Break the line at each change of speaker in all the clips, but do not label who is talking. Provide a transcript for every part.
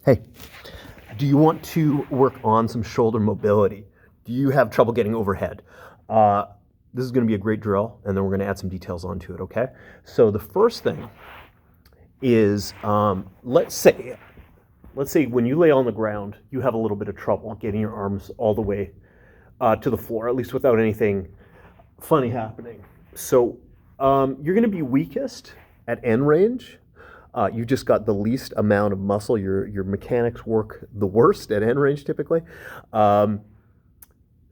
Hey, do you want to work on some shoulder mobility? Do you have trouble getting overhead? This is going to be a great drill, and then we're going to add some details onto it, okay? So the first thing is, let's say when you lay on the ground, you have a little bit of trouble getting your arms all the way to the floor, at least without anything funny happening. So you're going to be weakest at end range. You just got the least amount of muscle. Your mechanics work the worst at end range typically.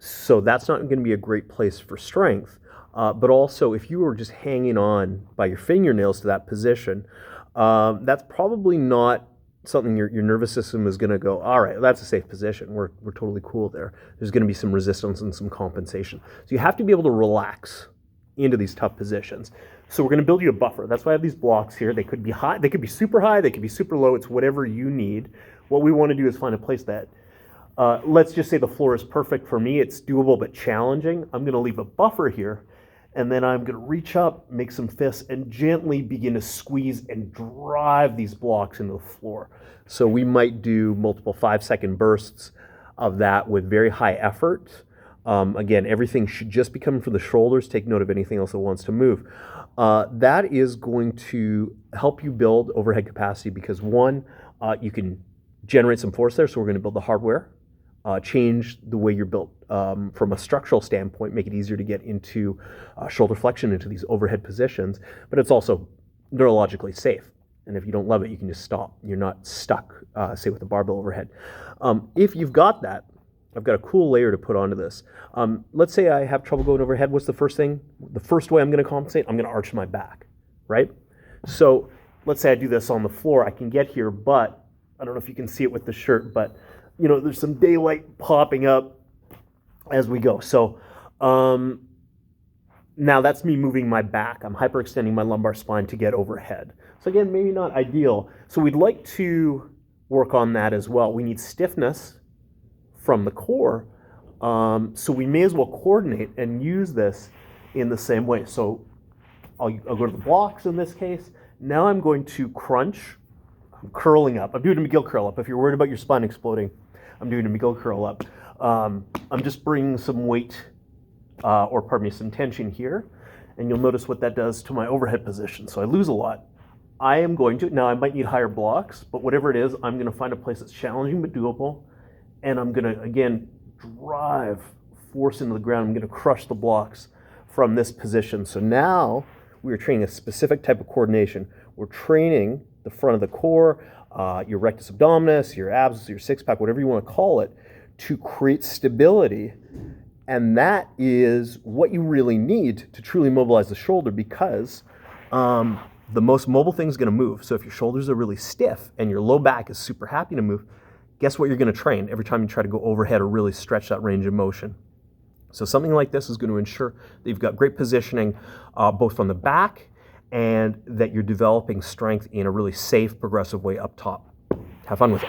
So that's not going to be a great place for strength. But also, if you were just hanging on by your fingernails to that position, that's probably not something your nervous system is going to go, all right, that's a safe position. We're totally cool there. There's going to be some resistance and some compensation. So you have to be able to relax into these tough positions. So we're going to build you a buffer. That's why I have these blocks here. They could be high, they could be super high, they could be super low. It's whatever you need. What we want to do is find a place that, let's just say the floor is perfect for me. It's doable but challenging. I'm going to leave a buffer here, and then I'm going to reach up, make some fists, and gently begin to squeeze and drive these blocks into the floor. So we might do multiple 5-second bursts of that with very high effort. Again, everything should just be coming from the shoulders. Take note of anything else that wants to move. That is going to help you build overhead capacity because one, you can generate some force there. So we're going to build the hardware, change the way you're built from a structural standpoint, make it easier to get into shoulder flexion into these overhead positions. But it's also neurologically safe. And if you don't love it, you can just stop. You're not stuck, say, with a barbell overhead. If you've got that, I've got a cool layer to put onto this. Let's say I have trouble going overhead. What's the first thing? The first way I'm going to compensate, I'm going to arch my back, right? So let's say I do this on the floor. I can get here, but I don't know if you can see it with the shirt, but you know, there's some daylight popping up as we go. So now that's me moving my back. I'm hyperextending my lumbar spine to get overhead. So again, maybe not ideal. So we'd like to work on that as well. We need stiffness from the core, so we may as well coordinate and use this in the same way. So I'll go to the blocks in this case. Now I'm going to crunch. I'm curling up. I'm doing a McGill curl up. If you're worried about your spine exploding, I'm doing a McGill curl up. I'm just bringing some weight, or pardon me, some tension here, and you'll notice what that does to my overhead position. So I lose a lot. I am going to, now I might need higher blocks, but whatever it is, I'm going to find a place that's challenging but doable. And I'm going to, again, drive force into the ground. I'm going to crush the blocks from this position. So now we're training a specific type of coordination. We're training the front of the core, your rectus abdominis, your abs, your six-pack, whatever you want to call it, to create stability. And that is what you really need to truly mobilize the shoulder because the most mobile thing is going to move. So if your shoulders are really stiff and your low back is super happy to move, guess what you're going to train every time you try to go overhead or really stretch that range of motion. So something like this is going to ensure that you've got great positioning both from the back and that you're developing strength in a really safe, progressive way up top. Have fun with it.